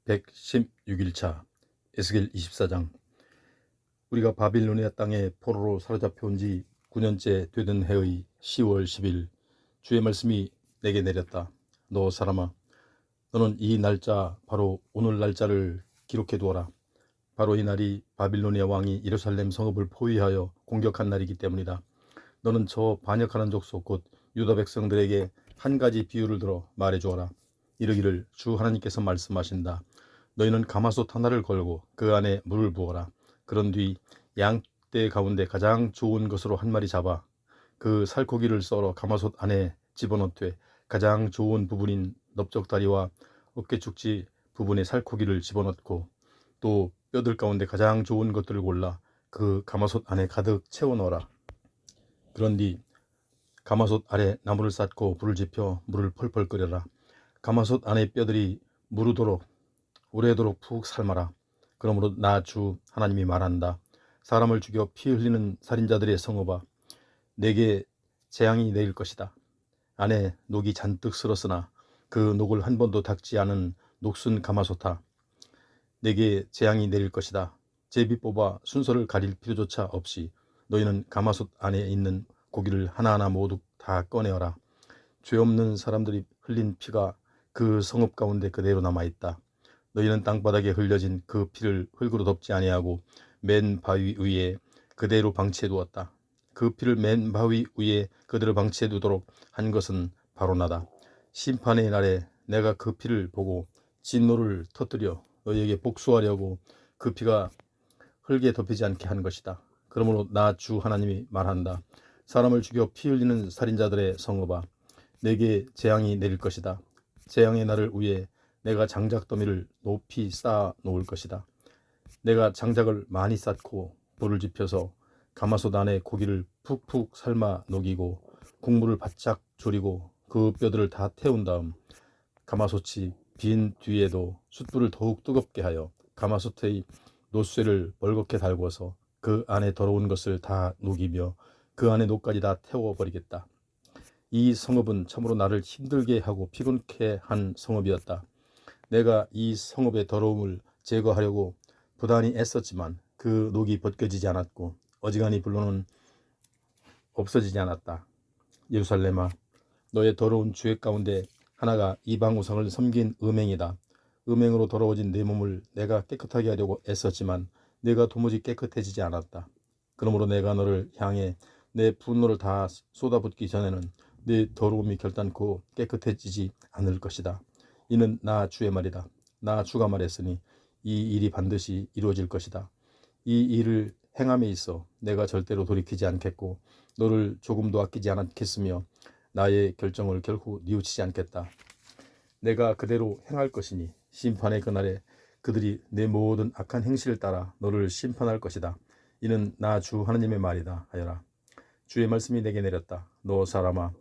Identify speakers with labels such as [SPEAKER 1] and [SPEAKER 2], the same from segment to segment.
[SPEAKER 1] 116일차 에스겔 24장. 우리가 바빌로니아 땅에 포로로 사로잡혀 온 지 9년째 되던 해의 10월 10일 주의 말씀이 내게 내렸다. 너 사람아, 너는 이 날짜 바로 오늘 날짜를 기록해 두어라. 바로 이 날이 바빌로니아 왕이 예루살렘 성읍을 포위하여 공격한 날이기 때문이다. 너는 저 반역하는 족속 곧 유다 백성들에게 한 가지 비유를 들어 말해 주어라. 이르기를 주 하나님께서 말씀하신다. 너희는 가마솥 하나를 걸고 그 안에 물을 부어라. 그런 뒤 양떼 가운데 가장 좋은 것으로 한 마리 잡아 그 살코기를 썰어 가마솥 안에 집어넣되 가장 좋은 부분인 넓적다리와 어깨축지 부분의 살코기를 집어넣고 또 뼈들 가운데 가장 좋은 것들을 골라 그 가마솥 안에 가득 채워 넣어라. 그런 뒤 가마솥 아래 나무를 쌓고 불을 지펴 물을 펄펄 끓여라. 가마솥 안의 뼈들이 무르도록 오래도록 푹 삶아라. 그러므로 나 주 하나님이 말한다. 사람을 죽여 피 흘리는 살인자들의 성읍아, 내게 재앙이 내릴 것이다. 안에 녹이 잔뜩 슬었으나 그 녹을 한 번도 닦지 않은 녹슨 가마솥아, 내게 재앙이 내릴 것이다. 제비 뽑아 순서를 가릴 필요조차 없이 너희는 가마솥 안에 있는 고기를 하나하나 모두 다 꺼내어라. 죄 없는 사람들이 흘린 피가 그 성읍 가운데 그대로 남아있다. 너희는 땅바닥에 흘려진 그 피를 흙으로 덮지 아니하고 맨 바위 위에 그대로 방치해 두었다. 그 피를 맨 바위 위에 그대로 방치해 두도록 한 것은 바로 나다. 심판의 날에 내가 그 피를 보고 진노를 터뜨려 너희에게 복수하려고 그 피가 흙에 덮이지 않게 한 것이다. 그러므로 나 주 하나님이 말한다. 사람을 죽여 피 흘리는 살인자들의 성읍아, 내게 재앙이 내릴 것이다. 재앙의 날을 위해 내가 장작더미를 높이 쌓아 놓을 것이다. 내가 장작을 많이 쌓고 불을 지펴서 가마솥 안에 고기를 푹푹 삶아 녹이고 국물을 바짝 졸이고 그 뼈들을 다 태운 다음 가마솥이 빈 뒤에도 숯불을 더욱 뜨겁게 하여 가마솥의 노쇠를 벌겋게 달궈서 그 안에 더러운 것을 다 녹이며 그 안에 녹까지 다 태워버리겠다. 이 성읍은 참으로 나를 힘들게 하고 피곤케 한 성읍이었다. 내가 이 성읍의 더러움을 제거하려고 부단히 애썼지만 그 녹이 벗겨지지 않았고 어지간히 불로는 없어지지 않았다. 예루살렘아, 너의 더러운 죄 가운데 하나가 이방 우상을 섬긴 음행이다. 음행으로 더러워진 내 몸을 내가 깨끗하게 하려고 애썼지만 내가 도무지 깨끗해지지 않았다. 그러므로 내가 너를 향해 내 분노를 다 쏟아붓기 전에는 내 더러움이 결단코 깨끗해지지 않을 것이다. 이는 나 주의 말이다. 나 주가 말했으니 이 일이 반드시 이루어질 것이다. 이 일을 행함에 있어 내가 절대로 돌이키지 않겠고 너를 조금도 아끼지 않겠으며 나의 결정을 결코 뉘우치지 않겠다. 내가 그대로 행할 것이니 심판의 그날에 그들이 내 모든 악한 행실을 따라 너를 심판할 것이다. 이는 나 주 하나님의 말이다 하여라. 주의 말씀이 내게 내렸다. 너 사람아,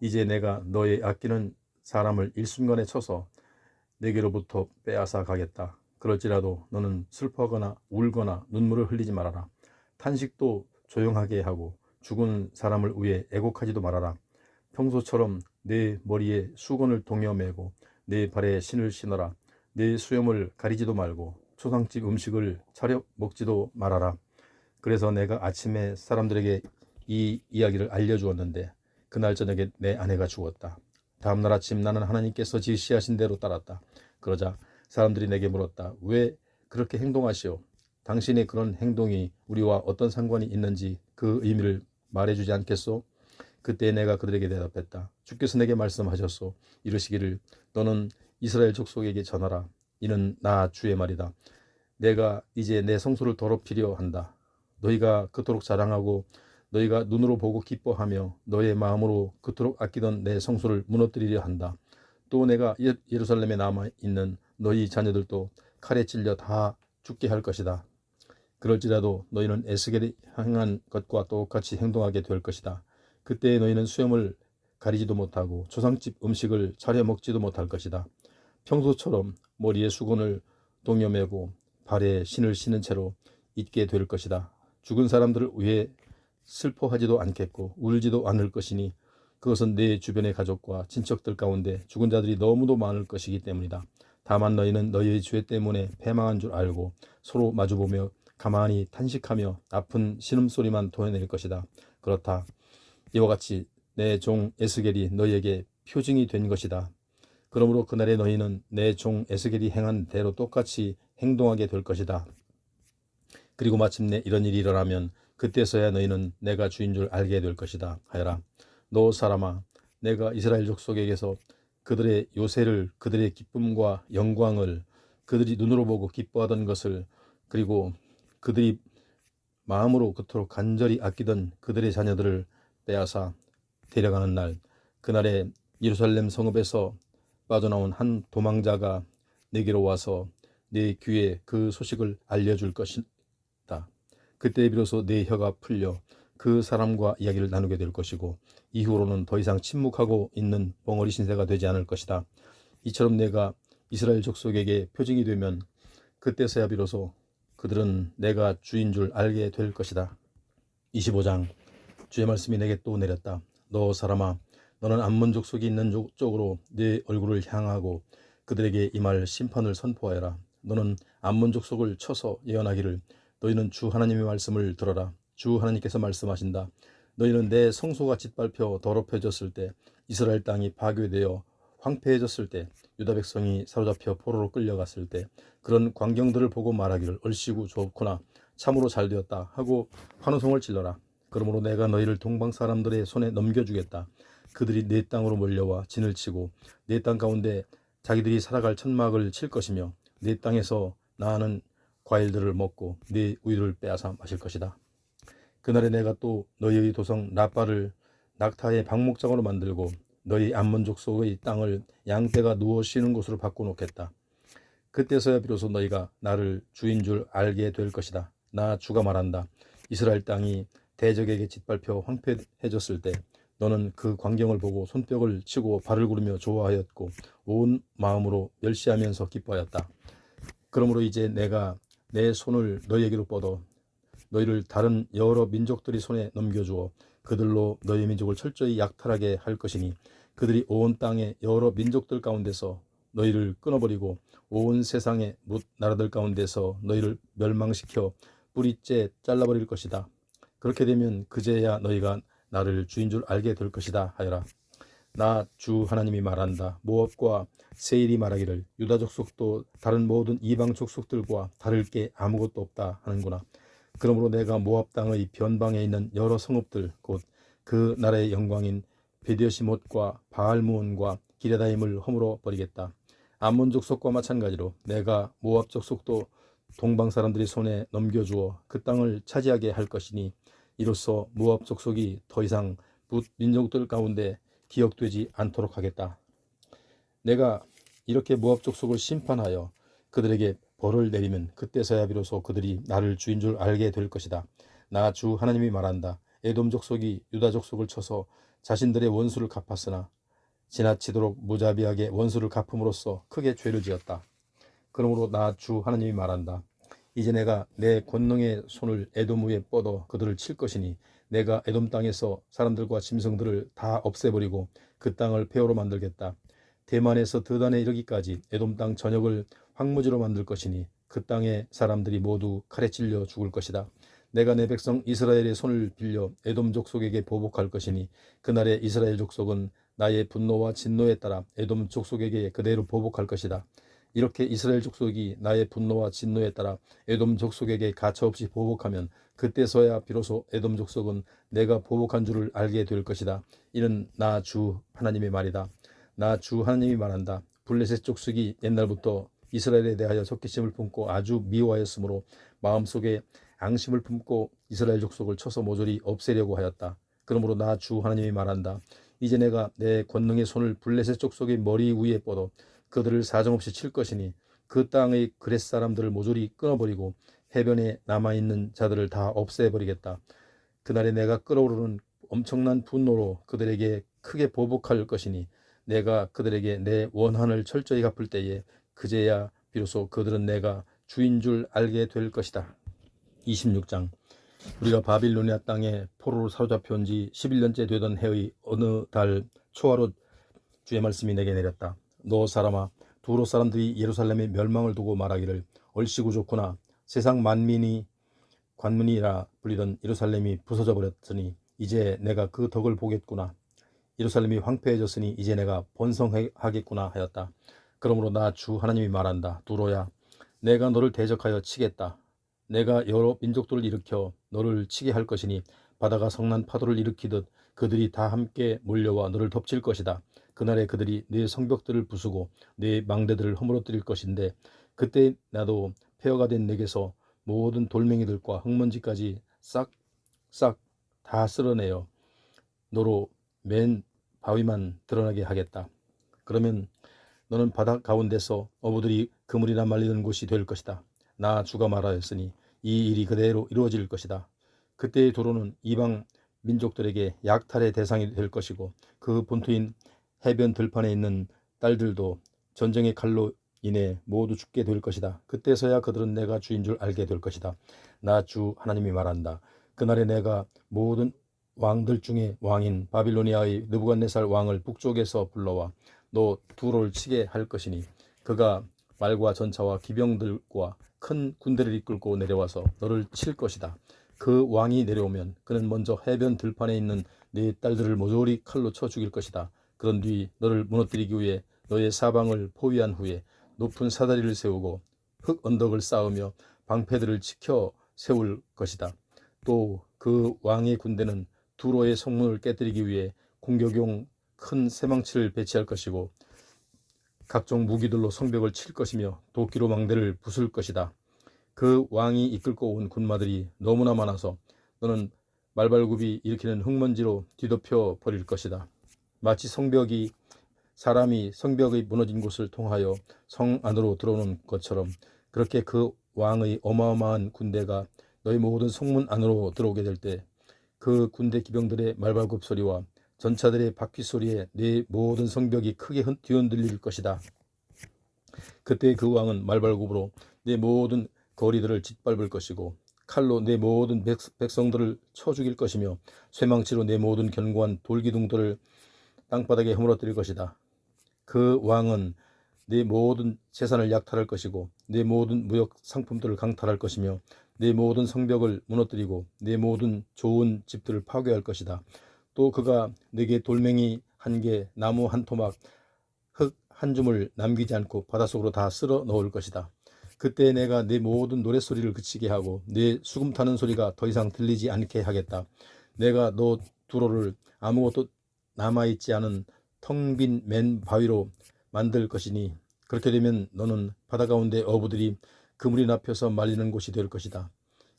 [SPEAKER 1] 이제 내가 너의 아끼는 사람을 일순간에 쳐서 내게로부터 빼앗아 가겠다. 그럴지라도 너는 슬퍼하거나 울거나 눈물을 흘리지 말아라. 탄식도 조용하게 하고 죽은 사람을 위해 애곡하지도 말아라. 평소처럼 내 머리에 수건을 동여매고 내 발에 신을 신어라. 내 수염을 가리지도 말고 초상집 음식을 차려 먹지도 말아라. 그래서 내가 아침에 사람들에게 이 이야기를 알려주었는데 그날 저녁에 내 아내가 죽었다. 다음날 아침 나는 하나님께서 지시하신 대로 따랐다. 그러자 사람들이 내게 물었다. 왜 그렇게 행동하시오? 당신의 그런 행동이 우리와 어떤 상관이 있는지 그 의미를 말해주지 않겠소? 그때 내가 그들에게 대답했다. 주께서 내게 말씀하셨소. 이르시기를 너는 이스라엘 족속에게 전하라. 이는 나 주의 말이다. 내가 이제 내 성소를 더럽히려 한다. 너희가 그토록 자랑하고 너희가 눈으로 보고 기뻐하며 너의 마음으로 그토록 아끼던 내 성소를 무너뜨리려 한다. 또 내가 예루살렘에 남아있는 너희 자녀들도 칼에 찔려 다 죽게 할 것이다. 그럴지라도 너희는 에스겔이 행한 것과 똑같이 행동하게 될 것이다. 그때 너희는 수염을 가리지도 못하고 조상집 음식을 차려 먹지도 못할 것이다. 평소처럼 머리에 수건을 동여매고 발에 신을 신은 채로 있게 될 것이다. 죽은 사람들을 위해 슬퍼하지도 않겠고 울지도 않을 것이니 그것은 내 주변의 가족과 친척들 가운데 죽은 자들이 너무도 많을 것이기 때문이다. 다만 너희는 너희의 죄 때문에 패망한 줄 알고 서로 마주보며 가만히 탄식하며 아픈 신음소리만 토해낼 것이다. 그렇다. 이와 같이 내 종 에스겔이 너희에게 표징이 된 것이다. 그러므로 그날에 너희는 내 종 에스겔이 행한 대로 똑같이 행동하게 될 것이다. 그리고 마침내 이런 일이 일어나면 그때서야 너희는 내가 주인 줄 알게 될 것이다 하여라. 너 사람아, 내가 이스라엘 족속에게서 그들의 요새를, 그들의 기쁨과 영광을, 그들이 눈으로 보고 기뻐하던 것을, 그리고 그들이 마음으로 그토록 간절히 아끼던 그들의 자녀들을 빼앗아 데려가는 날, 그날에 예루살렘 성읍에서 빠져나온 한 도망자가 내게로 와서 내 귀에 그 소식을 알려줄 것이다. 그때 비로소 내 혀가 풀려 그 사람과 이야기를 나누게 될 것이고 이후로는 더 이상 침묵하고 있는 벙어리 신세가 되지 않을 것이다. 이처럼 내가 이스라엘 족속에게 표징이 되면 그때서야 비로소 그들은 내가 주인 줄 알게 될 것이다. 25장. 주의 말씀이 내게 또 내렸다. 너 사람아, 너는 암몬 족속이 있는 쪽으로 네 얼굴을 향하고 그들에게 이 말 심판을 선포하여라. 너는 암몬 족속을 쳐서 예언하기를 너희는 주 하나님의 말씀을 들어라. 주 하나님께서 말씀하신다. 너희는 내 성소가 짓밟혀 더럽혀졌을 때, 이스라엘 땅이 파괴되어 황폐해졌을 때, 유다 백성이 사로잡혀 포로로 끌려갔을 때 그런 광경들을 보고 말하기를 얼씨구 좋구나, 참으로 잘되었다 하고 환호성을 질러라. 그러므로 내가 너희를 동방 사람들의 손에 넘겨주겠다. 그들이 내 땅으로 몰려와 진을 치고 내 땅 가운데 자기들이 살아갈 천막을 칠 것이며 내 땅에서 나는 과일들을 먹고 네 우유를 빼앗아 마실 것이다. 그날에 내가 또 너희의 도성 라빠를 낙타의 방목장으로 만들고 너희 암몬 족속의 땅을 양떼가 누워 쉬는 곳으로 바꿔놓겠다. 그때서야 비로소 너희가 나를 주인 줄 알게 될 것이다. 나 주가 말한다. 이스라엘 땅이 대적에게 짓밟혀 황폐해졌을 때 너는 그 광경을 보고 손뼉을 치고 발을 구르며 좋아하였고 온 마음으로 멸시하면서 기뻐하였다. 그러므로 이제 내가 내 손을 너희에게로 뻗어 너희를 다른 여러 민족들이 손에 넘겨주어 그들로 너희 민족을 철저히 약탈하게 할 것이니 그들이 온 땅의 여러 민족들 가운데서 너희를 끊어버리고 온 세상의 뭇 나라들 가운데서 너희를 멸망시켜 뿌리째 잘라버릴 것이다. 그렇게 되면 그제야 너희가 나를 주인 줄 알게 될 것이다 하여라. 나 주 하나님이 말한다. 모압과 세일이 말하기를 유다 족속도 다른 모든 이방 족속들과 다를 게 아무것도 없다 하는구나. 그러므로 내가 모압 땅의 변방에 있는 여러 성읍들 곧 그 나라의 영광인 베디어시못과 바알무온과 기레다임을 허물어 버리겠다. 암몬 족속과 마찬가지로 내가 모압 족속도 동방 사람들이 손에 넘겨주어 그 땅을 차지하게 할 것이니 이로써 모압 족속이 더 이상 붓 민족들 가운데 기억되지 않도록 하겠다. 내가 이렇게 모압 족속을 심판하여 그들에게 벌을 내리면 그때서야 비로소 그들이 나를 주인 줄 알게 될 것이다. 나 주 하나님이 말한다. 에돔 족속이 유다 족속을 쳐서 자신들의 원수를 갚았으나 지나치도록 무자비하게 원수를 갚음으로써 크게 죄를 지었다. 그러므로 나 주 하나님이 말한다. 이제 내가 내 권능의 손을 에돔 위에 뻗어 그들을 칠 것이니 내가 에돔 땅에서 사람들과 짐승들을 다 없애버리고 그 땅을 폐허로 만들겠다. 대만에서 드단에 이르기까지 에돔 땅 전역을 황무지로 만들 것이니 그 땅의 사람들이 모두 칼에 찔려 죽을 것이다. 내가 내 백성 이스라엘의 손을 빌려 에돔 족속에게 보복할 것이니 그날에 이스라엘 족속은 나의 분노와 진노에 따라 에돔 족속에게 그대로 보복할 것이다. 이렇게 이스라엘 족속이 나의 분노와 진노에 따라 에돔 족속에게 가차없이 보복하면 그때서야 비로소 에돔 족속은 내가 보복한 줄을 알게 될 것이다. 이는 나 주 하나님의 말이다. 나 주 하나님이 말한다. 블레셋 족속이 옛날부터 이스라엘에 대하여 적개심을 품고 아주 미워하였으므로 마음속에 앙심을 품고 이스라엘 족속을 쳐서 모조리 없애려고 하였다. 그러므로 나 주 하나님이 말한다. 이제 내가 내 권능의 손을 블레셋 족속의 머리 위에 뻗어 그들을 사정없이 칠 것이니 그 땅의 그렛 사람들을 모조리 끊어버리고 해변에 남아있는 자들을 다 없애버리겠다. 그날에 내가 끓어오르는 엄청난 분노로 그들에게 크게 보복할 것이니 내가 그들에게 내 원한을 철저히 갚을 때에 그제야 비로소 그들은 내가 주인 줄 알게 될 것이다. 26장. 우리가 바빌로니아 땅에 포로로 사로잡혀 온 지 11년째 되던 해의 어느 달 초하루 주의 말씀이 내게 내렸다. 너 사람아, 두로 사람들이 예루살렘의 멸망을 두고 말하기를 얼씨구 좋구나. 세상 만민이 관문이라 불리던 예루살렘이 부서져 버렸으니 이제 내가 그 덕을 보겠구나. 예루살렘이 황폐해졌으니 이제 내가 번성하겠구나 하였다. 그러므로 나 주 하나님이 말한다. 두로야, 내가 너를 대적하여 치겠다. 내가 여러 민족들을 일으켜 너를 치게 할 것이니 바다가 성난 파도를 일으키듯 그들이 다 함께 몰려와 너를 덮칠 것이다. 그날에 그들이 네 성벽들을 부수고 네 망대들을 허물어뜨릴 것인데 그때 나도 폐허가 된 내게서 모든 돌멩이들과 흙먼지까지 싹싹 다 쓸어내어 너로 맨 바위만 드러나게 하겠다. 그러면 너는 바다 가운데서 어부들이 그물이나 말리는 곳이 될 것이다. 나 주가 말하였으니 이 일이 그대로 이루어질 것이다. 그때의 도로는 이방 민족들에게 약탈의 대상이 될 것이고 그 본토인 해변 들판에 있는 딸들도 전쟁의 칼로 인해 모두 죽게 될 것이다. 그때서야 그들은 내가 주인 줄 알게 될 것이다. 나 주 하나님이 말한다. 그날에 내가 모든 왕들 중에 왕인 바빌로니아의 느부갓네살 왕을 북쪽에서 불러와 너 두로를 치게 할 것이니 그가 말과 전차와 기병들과 큰 군대를 이끌고 내려와서 너를 칠 것이다. 그 왕이 내려오면 그는 먼저 해변 들판에 있는 네 딸들을 모조리 칼로 쳐 죽일 것이다. 그런 뒤 너를 무너뜨리기 위해 너의 사방을 포위한 후에 높은 사다리를 세우고 흙 언덕을 쌓으며 방패들을 지켜 세울 것이다. 또 그 왕의 군대는 두로의 성문을 깨뜨리기 위해 공격용 큰 쇠망치를 배치할 것이고 각종 무기들로 성벽을 칠 것이며 도끼로 망대를 부술 것이다. 그 왕이 이끌고 온 군마들이 너무나 많아서 너는 말발굽이 일으키는 흙먼지로 뒤덮여 버릴 것이다. 마치 사람이 성벽의 무너진 곳을 통하여 성 안으로 들어오는 것처럼 그렇게 그 왕의 어마어마한 군대가 너희 모든 성문 안으로 들어오게 될 때 그 군대 기병들의 말발굽 소리와 전차들의 바퀴 소리에 네 모든 성벽이 크게 뒤흔들릴 것이다. 그때 그 왕은 말발굽으로 네 모든 거리들을 짓밟을 것이고 칼로 내 모든 백성들을 쳐 죽일 것이며 쇠망치로 내 모든 견고한 돌기둥들을 땅바닥에 허물어뜨릴 것이다. 그 왕은 네 모든 재산을 약탈할 것이고 네 모든 무역 상품들을 강탈할 것이며 네 모든 성벽을 무너뜨리고 네 모든 좋은 집들을 파괴할 것이다. 또 그가 네게 돌멩이 한 개, 나무 한 토막, 흙 한 줌을 남기지 않고 바닷속으로 다 쓸어 넣을 것이다. 그때 내가 네 모든 노랫소리를 그치게 하고 네 수금 타는 소리가 더 이상 들리지 않게 하겠다. 내가 너 두로를 아무것도 남아있지 않은 텅 빈 맨 바위로 만들 것이니 그렇게 되면 너는 바다 가운데 어부들이 그물이 납혀서 말리는 곳이 될 것이다.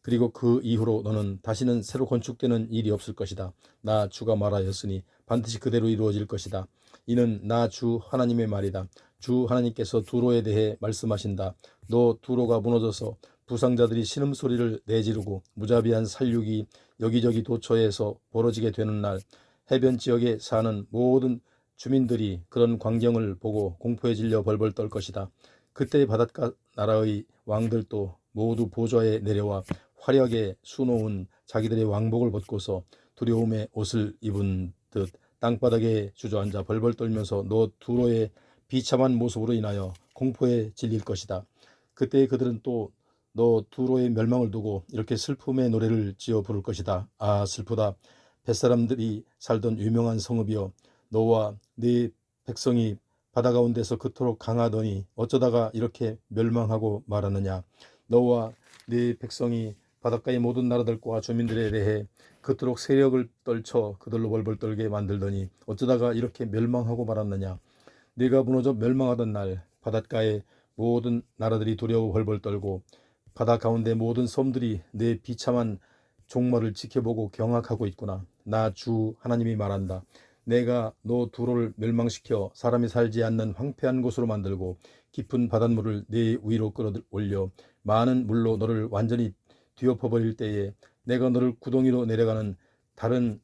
[SPEAKER 1] 그리고 그 이후로 너는 다시는 새로 건축되는 일이 없을 것이다. 나 주가 말하였으니 반드시 그대로 이루어질 것이다. 이는 나 주 하나님의 말이다. 주 하나님께서 두로에 대해 말씀하신다. 너 두로가 무너져서 부상자들이 신음소리를 내지르고 무자비한 살육이 여기저기 도처에서 벌어지게 되는 날 해변 지역에 사는 모든 주민들이 그런 광경을 보고 공포에 질려 벌벌 떨 것이다. 그때 바닷가 나라의 왕들도 모두 보좌에 내려와 화려하게 수놓은 자기들의 왕복을 벗고서 두려움의 옷을 입은 듯 땅바닥에 주저앉아 벌벌 떨면서 너 두로의 비참한 모습으로 인하여 공포에 질릴 것이다. 그때 그들은 또 너 두로의 멸망을 두고 이렇게 슬픔의 노래를 지어 부를 것이다. 아 슬프다. 뱃사람들이 살던 유명한 성읍이여 너와 네 백성이 바다 가운데서 그토록 강하더니 어쩌다가 이렇게 멸망하고 말았느냐. 너와 네 백성이 바닷가의 모든 나라들과 주민들에 대해 그토록 세력을 떨쳐 그들로 벌벌 떨게 만들더니 어쩌다가 이렇게 멸망하고 말았느냐. 네가 무너져 멸망하던 날 바닷가의 모든 나라들이 두려워 벌벌 떨고 바다 가운데 모든 섬들이 내 비참한 종말을 지켜보고 경악하고 있구나. 나 주 하나님이 말한다. 내가 너 두로를 멸망시켜 사람이 살지 않는 황폐한 곳으로 만들고 깊은 바닷물을 네 위로 끌어올려 많은 물로 너를 완전히 뒤엎어버릴 때에 내가 너를 구덩이로 내려가는 다른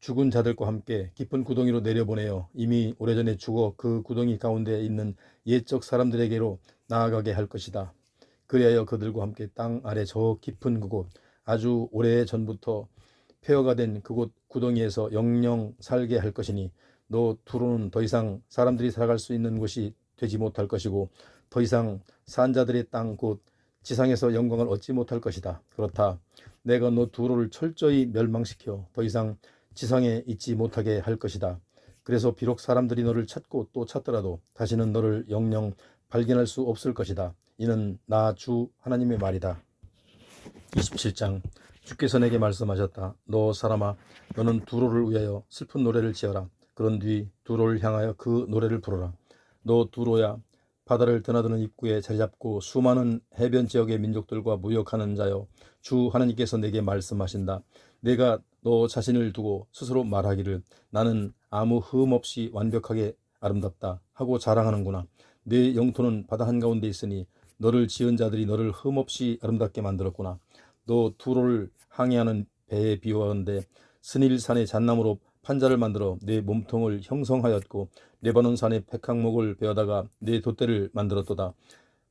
[SPEAKER 1] 죽은 자들과 함께 깊은 구덩이로 내려보내어 이미 오래전에 죽어 그 구덩이 가운데 있는 옛적 사람들에게로 나아가게 할 것이다. 그리하여 그들과 함께 땅 아래 저 깊은 그곳 아주 오래 전부터 폐허가 된 그곳 구덩이에서 영영 살게 할 것이니 너 두로는 더 이상 사람들이 살아갈 수 있는 곳이 되지 못할 것이고 더 이상 산 자들의 땅 곧 지상에서 영광을 얻지 못할 것이다. 그렇다. 내가 너 두로를 철저히 멸망시켜 더 이상 지상에 있지 못하게 할 것이다. 그래서 비록 사람들이 너를 찾고 또 찾더라도 다시는 너를 영영 발견할 수 없을 것이다. 이는 나 주 하나님의 말이다. 27장. 주께서 내게 말씀하셨다. 너 사람아, 너는 두로를 위하여 슬픈 노래를 지어라. 그런 뒤 두로를 향하여 그 노래를 부르라. 너 두로야, 바다를 드나드는 입구에 자리잡고 수많은 해변 지역의 민족들과 무역하는 자여, 주 하나님께서 내게 말씀하신다. 내가 너 자신을 두고 스스로 말하기를 나는 아무 흠 없이 완벽하게 아름답다 하고 자랑하는구나. 내 영토는 바다 한가운데 있으니 너를 지은 자들이 너를 흠 없이 아름답게 만들었구나. 너 두로를 항해하는 배에 비유하는데 스닐산의 잣나무로 판자를 만들어 내 몸통을 형성하였고 레바논 산의 백항목을 베어다가 내 돛대를 만들었도다.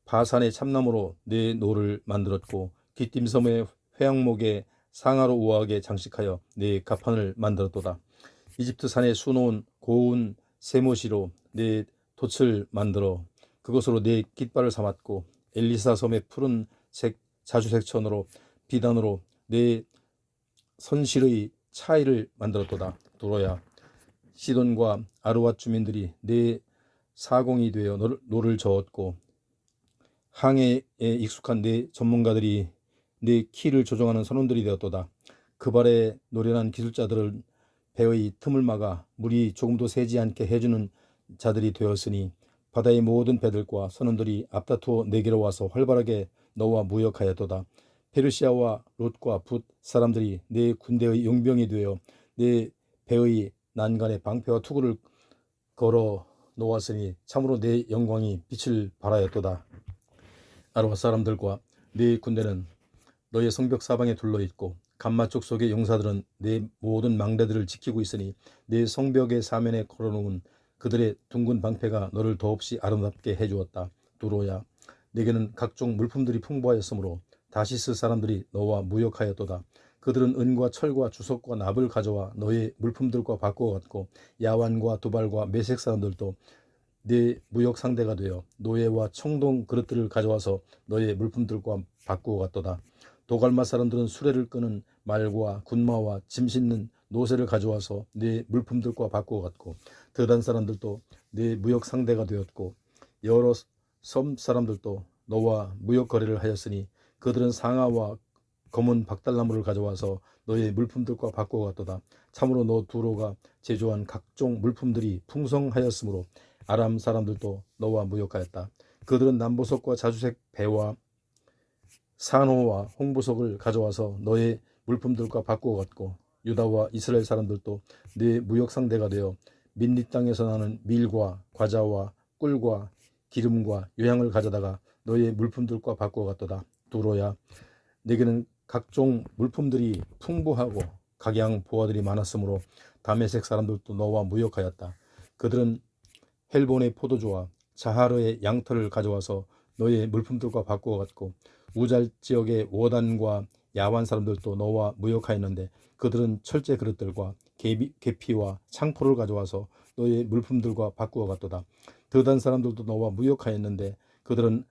[SPEAKER 1] 바산의 참나무로 내 노를 만들었고 깃딤섬의 회양목에 상아로 우아하게 장식하여 내 가판을 만들었도다. 이집트 산에 수놓은 고운 세모시로 내 돛을 만들어 그것으로 내 깃발을 삼았고 엘리사 섬의 푸른 색 자주색천으로 비단으로 내 선실의 차이를 만들었도다. 두로야, 시돈과 아르왓 주민들이 내 사공이 되어 노를 저었고 항해에 익숙한 내 전문가들이 내 키를 조종하는 선원들이 되었도다. 그 발에 노련한 기술자들은 배의 틈을 막아 물이 조금도 새지 않게 해주는 자들이 되었으니 바다의 모든 배들과 선원들이 앞다투어 내게로 와서 활발하게 너와 무역하였도다. 페르시아와 롯과 붓 사람들이 내 군대의 용병이 되어 내 배의 난간에 방패와 투구를 걸어 놓았으니 참으로 내 영광이 빛을 발하였도다. 아르밧 사람들과 네 군대는 너의 성벽 사방에 둘러있고 감마 쪽 속의 용사들은 네 모든 망대들을 지키고 있으니 네 성벽의 사면에 걸어놓은 그들의 둥근 방패가 너를 더없이 아름답게 해주었다. 두로야, 네게는 각종 물품들이 풍부하였으므로 다시스 사람들이 너와 무역하였도다. 그들은 은과 철과 주석과 납을 가져와 너의 물품들과 바꾸어 갔고 야완과 두발과 메색 사람들도 네 무역 상대가 되어 노예와 청동 그릇들을 가져와서 너의 물품들과 바꾸어 갔도다. 도갈마 사람들은 수레를 끄는 말과 군마와 짐 싣는 노새를 가져와서 네 물품들과 바꾸어 갔고 드단 사람들도 네 무역 상대가 되었고 여러 섬 사람들도 너와 무역 거래를 하였으니 그들은 상아와 검은 박달나무를 가져와서 너의 물품들과 바꾸어 갔도다. 참으로 너 두로가 제조한 각종 물품들이 풍성하였으므로 아람 사람들도 너와 무역하였다. 그들은 남보석과 자주색 배와 산호와 홍보석을 가져와서 너의 물품들과 바꾸어 갔고 유다와 이스라엘 사람들도 네 무역 상대가 되어 민리 땅에서 나는 밀과 과자와 꿀과 기름과 요향을 가져다가 너의 물품들과 바꾸어 갔도다. 두로야, 내게는 각종 물품들이 풍부하고 각양 보화들이 많았으므로 다메섹 사람들도 너와 무역하였다. 그들은 헬본의 포도주와 자하르의 양털을 가져와서 너의 물품들과 바꾸어 갔고 우잘 지역의 워단과 야완 사람들도 너와 무역하였는데 그들은 철제 그릇들과 계피와 창포를 가져와서 너의 물품들과 바꾸어 갔도다. 드단 사람들도 너와 무역하였는데 그들은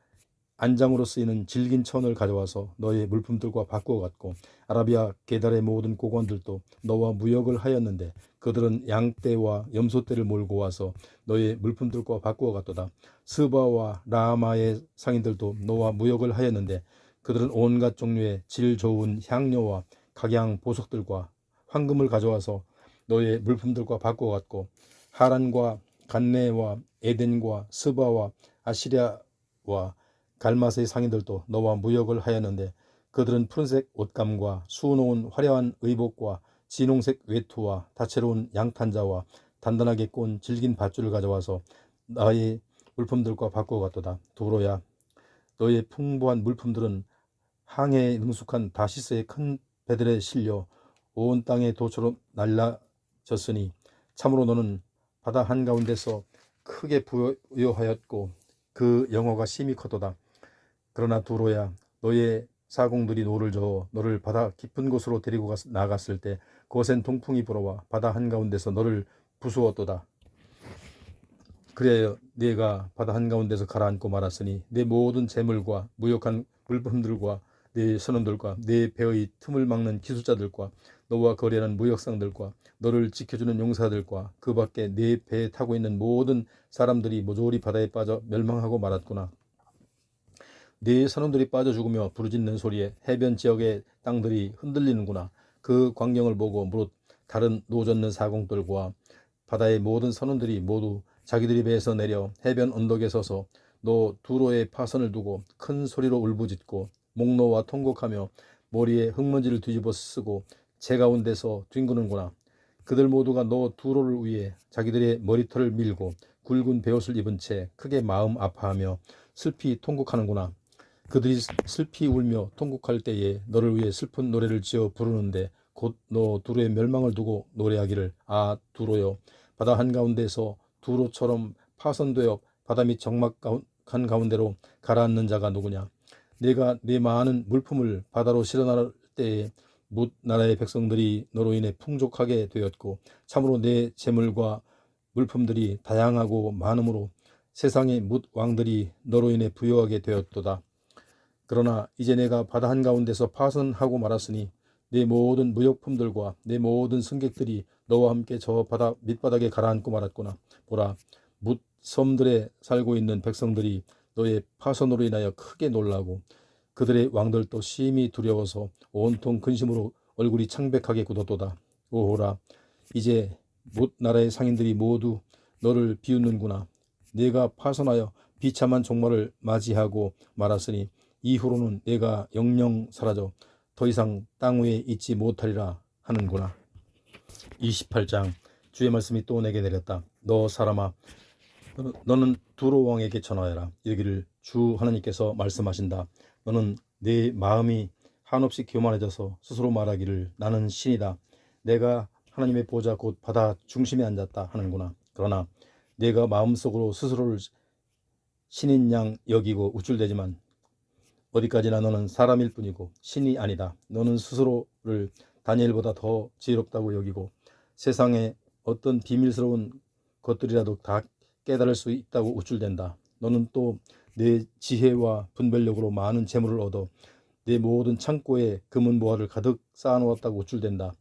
[SPEAKER 1] 안장으로 쓰이는 질긴 천을 가져와서 너의 물품들과 바꾸어 갔고 아라비아 게달의 모든 고관들도 너와 무역을 하였는데 그들은 양떼와 염소떼를 몰고 와서 너의 물품들과 바꾸어 갔도다. 스바와 라마의 상인들도 너와 무역을 하였는데 그들은 온갖 종류의 질 좋은 향료와 각양 보석들과 황금을 가져와서 너의 물품들과 바꾸어 갔고 하란과 간네와 에덴과 스바와 아시리아와 갈맛의 상인들도 너와 무역을 하였는데 그들은 푸른색 옷감과 수놓은 화려한 의복과 진홍색 외투와 다채로운 양탄자와 단단하게 꼰 질긴 밧줄을 가져와서 나의 물품들과 바꾸어 갔도다. 두로야, 너의 풍부한 물품들은 항해에 능숙한 다시스의 큰 배들에 실려 온 땅의 도처로 날라졌으니 참으로 너는 바다 한가운데서 크게 부여하였고 그 영어가 심히 컸도다. 그러나 두로야, 너의 사공들이 노를 저어 너를 바다 깊은 곳으로 데리고 나갔을 때 그곳엔 동풍이 불어와 바다 한가운데서 너를 부수었도다. 그래야 내가 바다 한가운데서 가라앉고 말았으니 내 모든 재물과 무역한 물품들과 내 선원들과 내 배의 틈을 막는 기술자들과 너와 거래하는 무역상들과 너를 지켜주는 용사들과 그 밖에 내 배에 타고 있는 모든 사람들이 모조리 바다에 빠져 멸망하고 말았구나. 네 선원들이 빠져 죽으며 부르짖는 소리에 해변 지역의 땅들이 흔들리는구나. 그 광경을 보고 무릇 다른 노젓는 사공들과 바다의 모든 선원들이 모두 자기들이 배에서 내려 해변 언덕에 서서 너 두로의 파선을 두고 큰 소리로 울부짖고 목노와 통곡하며 머리에 흙먼지를 뒤집어 쓰고 제 가운데서 뒹구는구나. 그들 모두가 너 두로를 위해 자기들의 머리털을 밀고 굵은 베옷을 입은 채 크게 마음 아파하며 슬피 통곡하는구나. 그들이 슬피 울며 통곡할 때에 너를 위해 슬픈 노래를 지어 부르는데 곧 너 두로의 멸망을 두고 노래하기를 아 두로여 바다 한가운데서 두로처럼 파손되어 바다 및 적막한 가운데로 가라앉는 자가 누구냐. 내가 네 많은 물품을 바다로 실어나를 때에 뭇 나라의 백성들이 너로 인해 풍족하게 되었고 참으로 내 재물과 물품들이 다양하고 많으므로 세상의 뭇 왕들이 너로 인해 부유하게 되었도다. 그러나 이제 내가 바다 한가운데서 파선하고 말았으니 내 모든 무역품들과 내 모든 승객들이 너와 함께 저 바다 밑바닥에 가라앉고 말았구나. 보라, 뭇 섬들에 살고 있는 백성들이 너의 파선으로 인하여 크게 놀라고 그들의 왕들도 심히 두려워서 온통 근심으로 얼굴이 창백하게 굳었도다. 오호라, 이제 뭇 나라의 상인들이 모두 너를 비웃는구나. 네가 파선하여 비참한 종말을 맞이하고 말았으니 이후로는 내가 영영 사라져 더 이상 땅 위에 있지 못하리라 하는구나. 28장. 주의 말씀이 또 내게 내렸다. 너 사람아, 너는 두로 왕에게 전하여라. 이르기를 주 하나님께서 말씀하신다. 너는 내 마음이 한없이 교만해져서 스스로 말하기를 나는 신이다. 내가 하나님의 보좌 곧 바다 중심에 앉았다 하는구나. 그러나 내가 마음속으로 스스로를 신인 양 여기고 우쭐대지만 어디까지나 너는 사람일 뿐이고 신이 아니다. 너는 스스로를 다니엘보다 더 지혜롭다고 여기고 세상에 어떤 비밀스러운 것들이라도 다 깨달을 수 있다고 우쭐댄다. 너는 또 내 지혜와 분별력으로 많은 재물을 얻어 내 모든 창고에 금은 보화를 가득 쌓아놓았다고 우쭐댄다.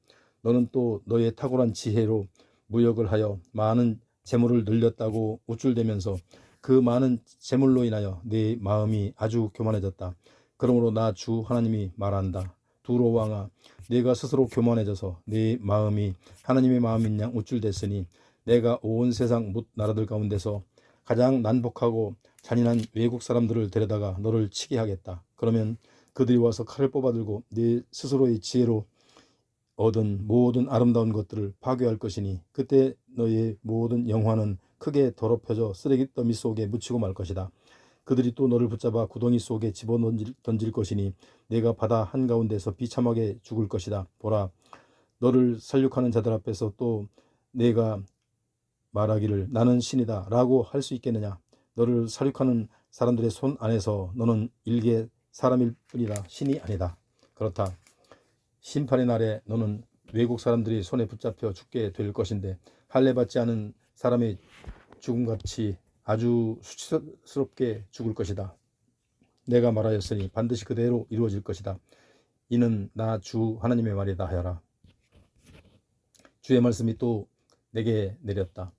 [SPEAKER 1] 너는 또 너의 탁월한 지혜로 무역을 하여 많은 재물을 늘렸다고 우쭐대면서 그 많은 재물로 인하여 내 마음이 아주 교만해졌다. 그러므로 나 주 하나님이 말한다. 두로 왕아, 네가 스스로 교만해져서 네 마음이 하나님의 마음인 양 우쭐댔으니 내가 온 세상 뭇 나라들 가운데서 가장 난폭하고 잔인한 외국 사람들을 데려다가 너를 치게 하겠다. 그러면 그들이 와서 칼을 뽑아들고 네 스스로의 지혜로 얻은 모든 아름다운 것들을 파괴할 것이니 그때 너의 모든 영화는 크게 더럽혀져 쓰레기 더미 속에 묻히고 말 것이다. 그들이 또 너를 붙잡아 구덩이 속에 집어던질 것이니 내가 바다 한가운데서 비참하게 죽을 것이다. 보라, 너를 살육하는 자들 앞에서 또 내가 말하기를 나는 신이다 라고 할 수 있겠느냐. 너를 살육하는 사람들의 손 안에서 너는 일개 사람일 뿐이다. 신이 아니다. 그렇다. 심판의 날에 너는 외국 사람들이 손에 붙잡혀 죽게 될 것인데 할례받지 않은 사람의 죽음같이 아주 수치스럽게 죽을 것이다. 내가 말하였으니 반드시 그대로 이루어질 것이다. 이는 나 주 하나님의 말이다 하여라. 주의 말씀이 또 내게 내렸다.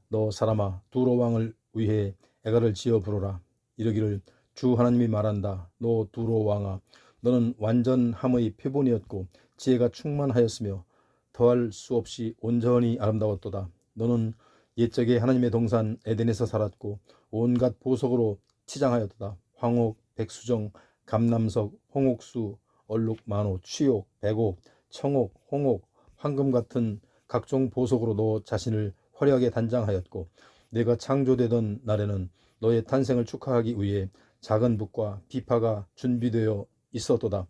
[SPEAKER 1] 너 사람아, 두로 왕을 위해 애가를 지어 부르라. 이르기를 주 하나님이 말한다. 너 두로 왕아, 너는 완전함의 표본이었고 지혜가 충만하였으며 더할 수 없이 온전히 아름다웠도다. 너는 옛적에 하나님의 동산 에덴에서 살았고 온갖 보석으로 치장하였도다. 황옥, 백수정, 감남석, 홍옥수, 얼룩, 만호, 취옥, 백옥, 청옥, 홍옥, 황금 같은 각종 보석으로 너 자신을 화려하게 단장하였고 내가 창조되던 날에는 너의 탄생을 축하하기 위해 작은 붓과 비파가 준비되어 있었도다.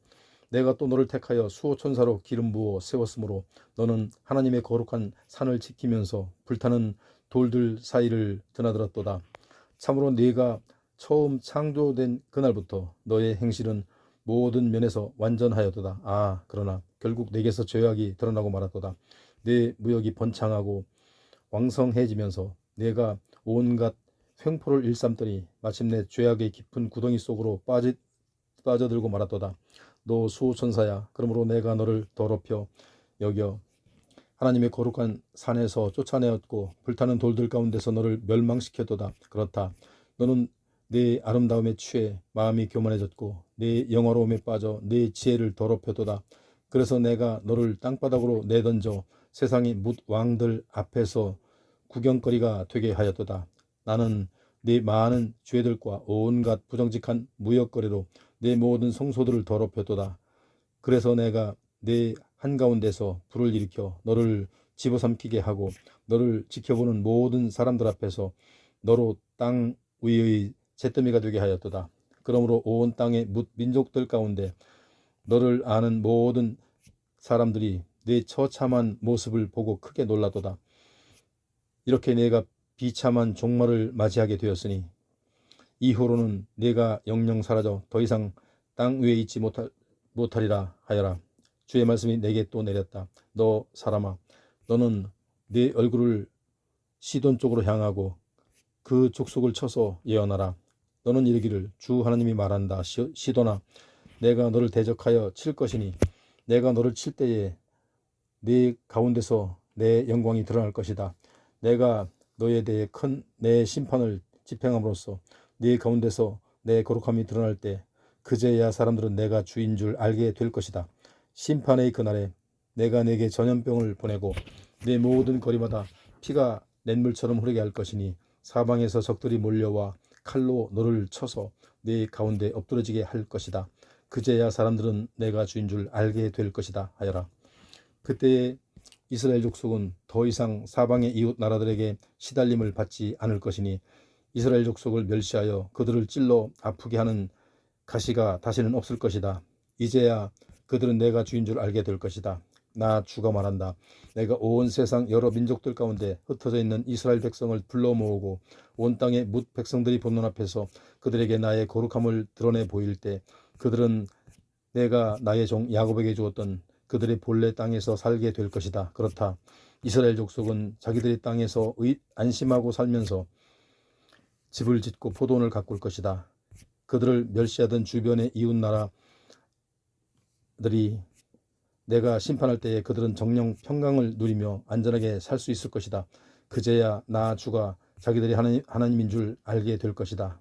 [SPEAKER 1] 내가 또 너를 택하여 수호천사로 기름 부어 세웠으므로 너는 하나님의 거룩한 산을 지키면서 불타는 돌들 사이를 드나들었도다. 참으로 네가 처음 창조된 그날부터 너의 행실은 모든 면에서 완전하였도다. 아, 그러나 결국 내게서 죄악이 드러나고 말았도다. 내 무역이 번창하고 왕성해지면서 내가 온갖 횡포를 일삼더니 마침내 죄악의 깊은 구덩이 속으로 빠져들고 말았도다. 너 수호천사야. 그러므로 내가 너를 더럽혀 여겨 하나님의 거룩한 산에서 쫓아내었고 불타는 돌들 가운데서 너를 멸망시켰도다. 그렇다. 너는 내 아름다움에 취해 마음이 교만해졌고 내 영화로움에 빠져 내 지혜를 더럽혔도다. 그래서 내가 너를 땅바닥으로 내던져 세상의 뭇 왕들 앞에서 구경거리가 되게 하였도다. 나는 네 많은 죄들과 온갖 부정직한 무역거래로 내 모든 성소들을 더럽혔도다. 그래서 내가 내 한가운데서 불을 일으켜 너를 집어삼키게 하고 너를 지켜보는 모든 사람들 앞에서 너로 땅 위의 잿더미가 되게 하였도다. 그러므로 온 땅의 뭇 민족들 가운데 너를 아는 모든 사람들이 내 처참한 모습을 보고 크게 놀라도다. 이렇게 내가 비참한 종말을 맞이하게 되었으니 이후로는 내가 영영 사라져 더 이상 땅 위에 있지 못하리라 하여라. 주의 말씀이 내게 또 내렸다. 너 사람아, 너는 네 얼굴을 시돈 쪽으로 향하고 그 족속을 쳐서 예언하라. 너는 이르기를 주 하나님이 말한다. 시돈아, 내가 너를 대적하여 칠 것이니 내가 너를 칠 때에 네 가운데서 내 영광이 드러날 것이다. 내가 너에 대해 큰 내 심판을 집행함으로써 네 가운데서 내 거룩함이 드러날 때 그제야 사람들은 내가 주인 줄 알게 될 것이다. 심판의 그날에 내가 내게 전염병을 보내고 내 모든 거리마다 피가 냇물처럼 흐르게 할 것이니 사방에서 적들이 몰려와 칼로 너를 쳐서 네 가운데 엎드러지게 할 것이다. 그제야 사람들은 내가 주인 줄 알게 될 것이다 하여라. 그때에 이스라엘 족속은 더 이상 사방의 이웃 나라들에게 시달림을 받지 않을 것이니 이스라엘 족속을 멸시하여 그들을 찔러 아프게 하는 가시가 다시는 없을 것이다. 이제야 그들은 내가 주인 줄 알게 될 것이다. 나 주가 말한다. 내가 온 세상 여러 민족들 가운데 흩어져 있는 이스라엘 백성을 불러 모으고 온 땅의 뭇 백성들이 보는 앞에서 그들에게 나의 거룩함을 드러내 보일 때 그들은 내가 나의 종 야곱에게 주었던 그들의 본래 땅에서 살게 될 것이다. 그렇다. 이스라엘 족속은 자기들의 땅에서 안심하고 살면서 집을 짓고 포도원을 가꿀 것이다. 그들을 멸시하던 주변의 이웃 나라들이 내가 심판할 때에 그들은 정령 평강을 누리며 안전하게 살 수 있을 것이다. 그제야 나 주가 자기들이 하나님인 줄 알게 될 것이다.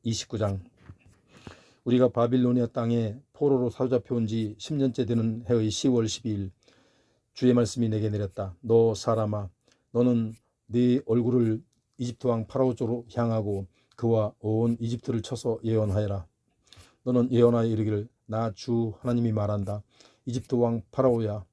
[SPEAKER 1] 29장. 우리가 바빌로니아 땅에 포로로 사로잡혀 온 지 10년째 되는 해의 10월 12일 주의 말씀이 내게 내렸다. 너 사람아, 너는 네 얼굴을 이집트 왕 파라오 쪽으로 향하고 그와 온 이집트를 쳐서 예언하여라. 너는 예언하여 이르기를 나 주 하나님이 말한다. 이집트 왕 파라오야,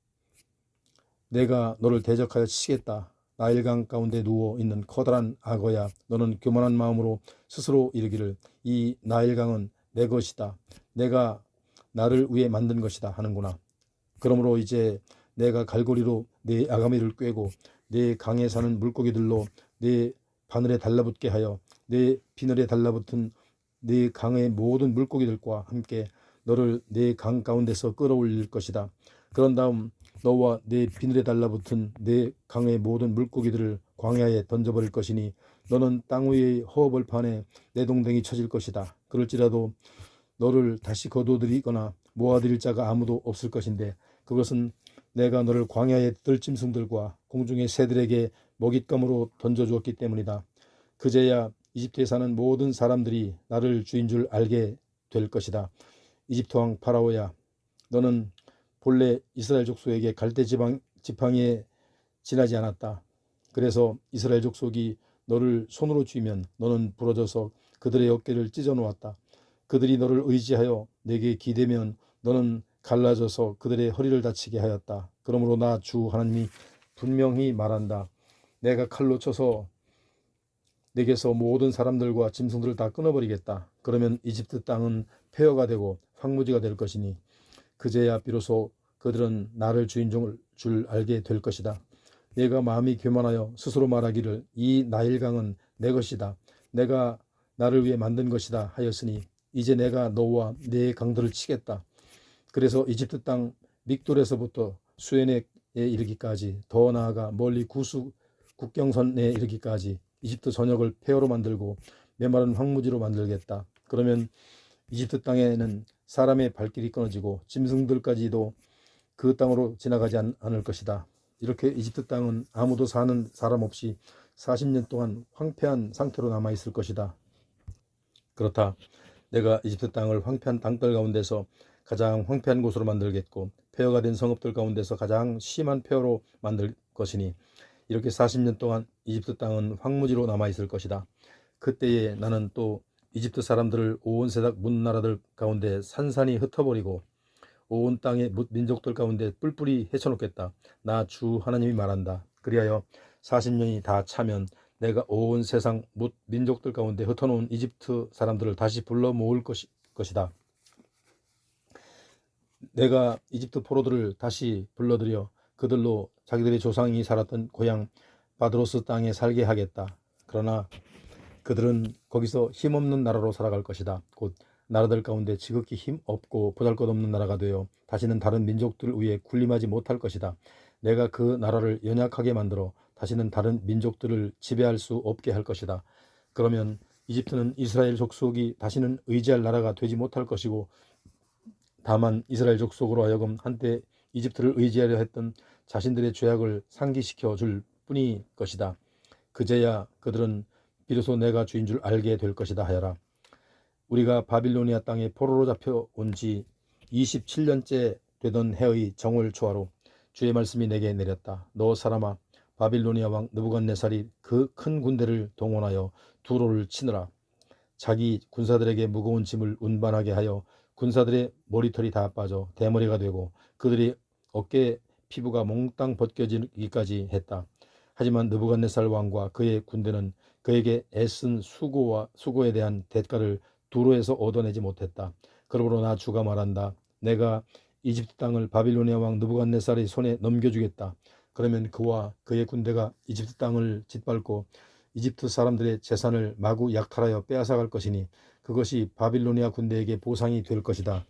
[SPEAKER 1] 내가 너를 대적하여 치겠다. 나일강 가운데 누워 있는 커다란 악어야, 너는 교만한 마음으로 스스로 이르기를 이 나일강은 내 것이다. 내가 나를 위해 만든 것이다 하는구나. 그러므로 이제 내가 갈고리로 네 아가미를 꿰고 네 강에 사는 물고기들로 네 바늘에 달라붙게 하여 네 비늘에 달라붙은 네 강의 모든 물고기들과 함께 너를 네 강 가운데서 끌어올릴 것이다. 그런 다음 너와 네 비늘에 달라붙은 네 강의 모든 물고기들을 광야에 던져버릴 것이니 너는 땅 위의 허벌판에 내 동댕이 쳐질 것이다. 그럴지라도 너를 다시 거두어들이거나 모아들일 자가 아무도 없을 것인데 그것은 내가 너를 광야의 들짐승들과 공중의 새들에게 먹잇감으로 던져주었기 때문이다. 그제야 이집트에 사는 모든 사람들이 나를 주인 줄 알게 될 것이다. 이집트 왕 파라오야, 너는 본래 이스라엘 족속에게 갈대 지팡이에 지나지 않았다. 그래서 이스라엘 족속이 너를 손으로 쥐면 너는 부러져서 그들의 어깨를 찢어 놓았다. 그들이 너를 의지하여 내게 기대면 너는 갈라져서 그들의 허리를 다치게 하였다. 그러므로 나 주 하나님이 분명히 말한다. 내가 칼로 쳐서 내게서 모든 사람들과 짐승들을 다 끊어버리겠다. 그러면 이집트 땅은 폐허가 되고 황무지가 될 것이니 그제야 비로소 그들은 나를 주인 줄 알게 될 것이다. 내가 마음이 교만하여 스스로 말하기를 이 나일강은 내 것이다. 내가 나를 위해 만든 것이다 하였으니 이제 내가 너와 네 강들을 치겠다. 그래서 이집트 땅 믹돌에서부터 수에넥에 이르기까지 더 나아가 멀리 구수 국경선에 이르기까지 이집트 전역을 폐허로 만들고 메마른 황무지로 만들겠다. 그러면 이집트 땅에는 사람의 발길이 끊어지고 짐승들까지도 그 땅으로 지나가지 않을 것이다. 이렇게 이집트 땅은 아무도 사는 사람 없이 40년 동안 황폐한 상태로 남아있을 것이다. 그렇다. 내가 이집트 땅을 황폐한 땅들 가운데서 가장 황폐한 곳으로 만들겠고 폐허가 된 성읍들 가운데서 가장 심한 폐허로 만들 것이니 이렇게 40년 동안 이집트 땅은 황무지로 남아있을 것이다. 그때에 나는 또 이집트 사람들을 온 세상 문나라들 가운데 산산이 흩어버리고 온 땅의 민족들 가운데 뿔뿔이 헤쳐놓겠다. 나 주 하나님이 말한다. 그리하여 40년이 다 차면 내가 온 세상 민족들 가운데 흩어놓은 이집트 사람들을 다시 불러 모을 것이다. 내가 이집트 포로들을 다시 불러들여 그들로 자기들의 조상이 살았던 고향 바드로스 땅에 살게 하겠다. 그러나 그들은 거기서 힘없는 나라로 살아갈 것이다. 곧 나라들 가운데 지극히 힘없고 보잘것없는 나라가 되어 다시는 다른 민족들 위에 군림하지 못할 것이다. 내가 그 나라를 연약하게 만들어 다시는 다른 민족들을 지배할 수 없게 할 것이다. 그러면 이집트는 이스라엘 족속이 다시는 의지할 나라가 되지 못할 것이고 다만 이스라엘 족속으로 하여금 한때 이집트를 의지하려 했던 자신들의 죄악을 상기시켜 줄 뿐일 것이다. 그제야 그들은 비로소 내가 주인 줄 알게 될 것이다 하여라. 우리가 바빌로니아 땅에 포로로 잡혀온 지 27년째 되던 해의 정월 초하로 주의 말씀이 내게 내렸다. 너 사람아, 바빌로니아 왕 느부갓네살이 그 큰 군대를 동원하여 두로를 치느라. 자기 군사들에게 무거운 짐을 운반하게 하여 군사들의 머리털이 다 빠져 대머리가 되고 그들이 어깨 피부가 몽땅 벗겨지기까지 했다. 하지만 느부갓네살 왕과 그의 군대는 그에게 애쓴 수고에 대한 대가를 두로에서 얻어내지 못했다. 그러므로 나 주가 말한다. 내가 이집트 땅을 바빌로니아 왕 느부갓네살의 손에 넘겨주겠다. 그러면 그와 그의 군대가 이집트 땅을 짓밟고 이집트 사람들의 재산을 마구 약탈하여 빼앗아갈 것이니 그것이 바빌로니아 군대에게 보상이 될 것이다.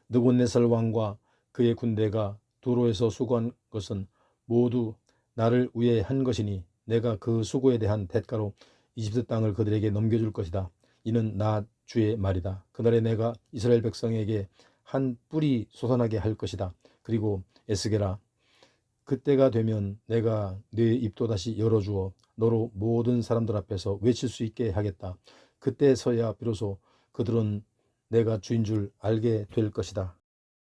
[SPEAKER 1] 느부갓네살 왕과 그의 군대가 두로에서 수고한 것은 모두 나를 위해 한 것이니 내가 그 수고에 대한 대가로 이집트 땅을 그들에게 넘겨줄 것이다. 이는 나 주의 말이다. 그날에 내가 이스라엘 백성에게 한 뿔이 솟아나게 할 것이다. 그리고 에스게라, 그때가 되면 내가 네 입도 다시 열어주어 너로 모든 사람들 앞에서 외칠 수 있게 하겠다. 그때서야 비로소 그들은 내가 주인 줄 알게 될 것이다.